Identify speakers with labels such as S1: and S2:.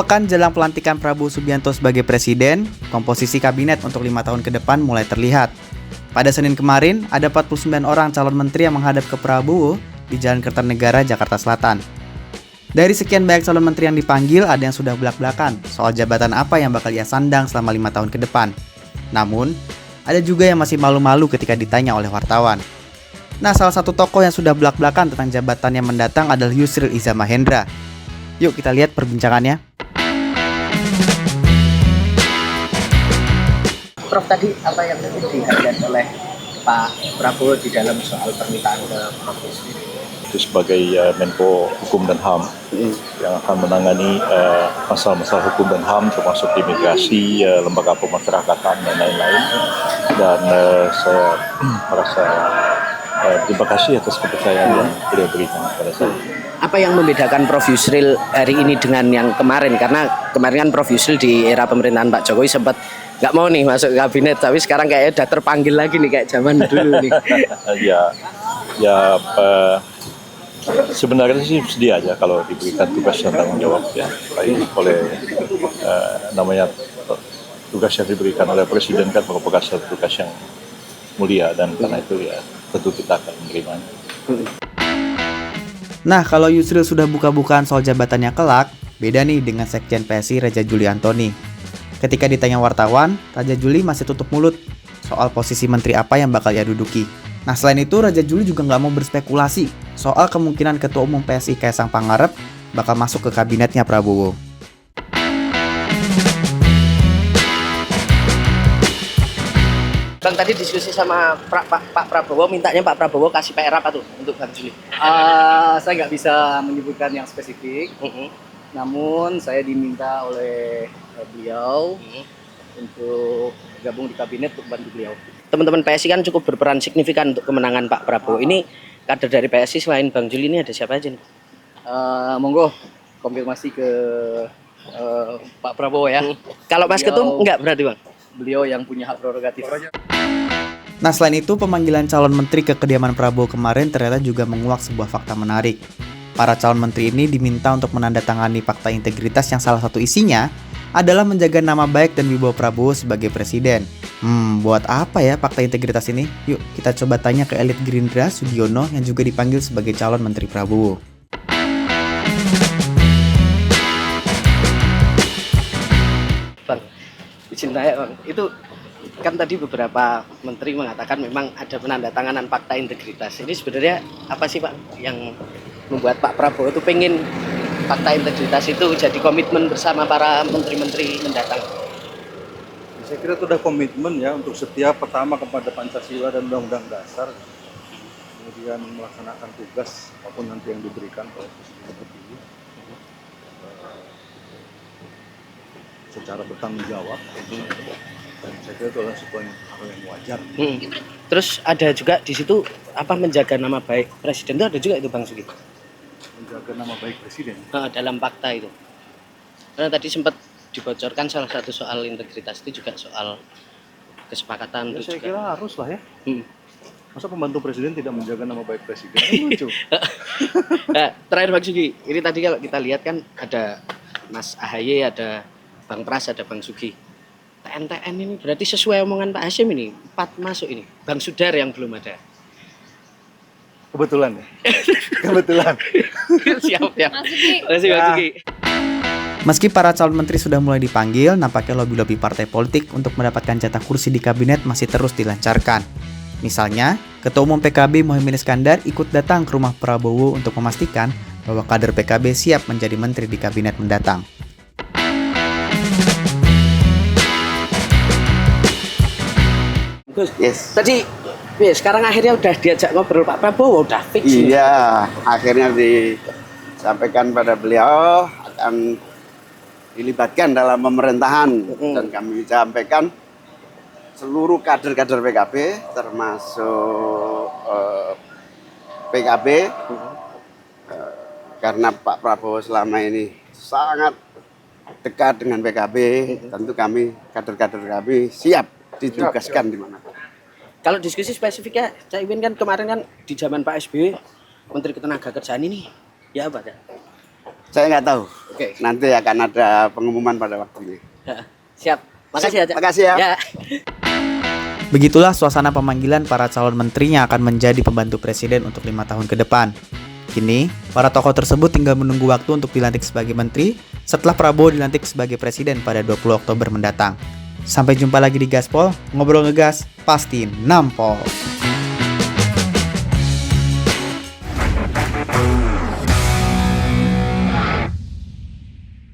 S1: pekan jelang pelantikan Prabowo Subianto sebagai presiden, komposisi kabinet untuk 5 tahun ke depan mulai terlihat. Pada Senin kemarin, ada 49 orang calon menteri yang menghadap ke Prabowo di Jalan Kertanegara, Jakarta Selatan. Dari sekian banyak calon menteri yang dipanggil, ada yang sudah belak-belakan soal jabatan apa yang bakal ia sandang selama 5 tahun ke depan. Namun, ada juga yang masih malu-malu ketika ditanya oleh wartawan. Nah, salah satu tokoh yang sudah belak-belakan tentang jabatan yang mendatang adalah Yusril Iza Mahendra. Yuk kita lihat perbincangannya.
S2: Prof, tadi apa yang dihadirkan oleh Pak Prabowo di dalam soal permintaan ke Prof sendiri?
S3: Itu sebagai Menko Hukum dan HAM yang akan menangani masalah-masalah hukum dan HAM termasuk imigrasi, lembaga pemasyarakatan dan lain-lain. Dan saya merasa terima kasih atas kepercayaan yang beliau berikan kepada saya.
S2: Apa yang membedakan Prof Yusril hari ini dengan yang kemarin? Karena kemarin kan Prof Yusril di era pemerintahan Pak Jokowi sempat nggak mau nih masuk kabinet, tapi sekarang kayaknya udah terpanggil lagi nih kayak zaman dulu nih.
S3: Sebenarnya sih sedih aja kalau diberikan tugas yang tanggung jawab ya, baik oleh namanya tugas yang diberikan oleh Presiden kan merupakan satu tugas yang mulia dan karena itu ya tentu kita akan menerimanya.
S1: Nah, kalau Yusril sudah buka-bukaan soal jabatannya kelak, beda nih dengan Sekjen PSI Raja Juli Antoni. Ketika ditanya wartawan, Raja Juli masih tutup mulut soal posisi menteri apa yang bakal ia duduki. Nah, selain itu Raja Juli juga nggak mau berspekulasi soal kemungkinan Ketua Umum PSI Kaisang Pangarep bakal masuk ke kabinetnya Prabowo.
S2: Bang, tadi diskusi sama Pak Prabowo, mintanya Pak Prabowo kasih PR apa tuh untuk Bang Juli?
S4: Saya nggak bisa menyebutkan yang spesifik, namun saya diminta oleh beliau untuk gabung di kabinet untuk bantu beliau.
S2: Teman-teman PSI kan cukup berperan signifikan untuk kemenangan Pak Prabowo. Ini kader dari PSI selain Bang Juli ini ada siapa aja nih?
S4: Monggo konfirmasi ke Pak Prabowo ya.
S2: Kalau Mas Ketum enggak berarti Bang?
S4: Beliau yang punya hak prerogatif.
S1: Nah, selain itu pemanggilan calon menteri ke kediaman Prabowo kemarin ternyata juga menguak sebuah fakta menarik. Para calon menteri ini diminta untuk menandatangani fakta integritas yang salah satu isinya adalah menjaga nama baik dan wibawa Prabowo sebagai presiden. Buat apa ya fakta integritas ini? Yuk kita coba tanya ke elit Gerindra, Sudiono, yang juga dipanggil sebagai calon menteri Prabowo.
S2: Bang, izin tanya Bang, itu kan tadi beberapa menteri mengatakan memang ada penandatanganan fakta integritas. Ini sebenarnya apa sih Pak yang membuat Pak Prabowo itu pengen fakta integritas itu jadi komitmen bersama para menteri-menteri mendatang?
S5: Saya kira itu udah komitmen ya untuk setia pertama kepada Pancasila dan Undang-Undang Dasar, kemudian melaksanakan tugas apapun nanti yang diberikan oleh Presiden terpilih secara bertanggung jawab. Dan saya kira itu adalah sebuah hal yang wajar.
S2: Terus ada juga di situ apa menjaga nama baik presiden itu ada juga itu Bang Sugi?
S5: Menjaga nama baik presiden.
S2: Dalam fakta itu. Karena tadi sempat dibocorkan salah satu soal integritas itu juga soal kesepakatan.
S5: Ya, saya
S2: juga.
S5: kira harus lah ya. Masa pembantu presiden tidak menjaga nama baik presiden? Lucu.
S2: Nah, terakhir Bang Sugi, ini tadi kalau kita lihat kan ada Mas AHY, ada Bang Pras, ada Bang Sugi. TN ini berarti sesuai omongan Pak Hasyim ini 4 masuk ini. Bang Sudar yang belum ada.
S5: Kebetulan ya. Kebetulan.
S2: Siap ya. Mas Sugi.
S1: Meski para calon menteri sudah mulai dipanggil, nampaknya lobi-lobi partai politik untuk mendapatkan jatah kursi di kabinet masih terus dilancarkan. Misalnya, Ketua Umum PKB Muhaimin Iskandar ikut datang ke rumah Prabowo untuk memastikan bahwa kader PKB siap menjadi menteri di kabinet mendatang.
S6: Yes.
S2: Tadi sekarang akhirnya udah diajak ngobrol Pak Prabowo, udah fix.
S6: Iya, akhirnya disampaikan pada beliau akan dilibatkan dalam pemerintahan dan kami sampaikan seluruh kader-kader PKB termasuk PKB karena Pak Prabowo selama ini sangat dekat dengan PKB, tentu kami kader-kader kami siap ditugaskan di mana.
S2: Kalau diskusi spesifiknya, Caimin kan kemarin kan di zaman Pak SBY Menteri Ketenagakerjaan ini ya apa ya?
S6: Saya nggak tahu.
S2: Oke.
S6: Nanti akan ada pengumuman pada waktunya.
S2: Siap. Makasih ya. Cak.
S6: Makasih ya.
S2: Ya.
S1: Begitulah suasana pemanggilan para calon menteri yang akan menjadi pembantu presiden untuk 5 tahun ke depan. Kini, para tokoh tersebut tinggal menunggu waktu untuk dilantik sebagai menteri setelah Prabowo dilantik sebagai presiden pada 20 Oktober mendatang. Sampai jumpa lagi di Gaspol, ngobrol ngegas, pasti nampol.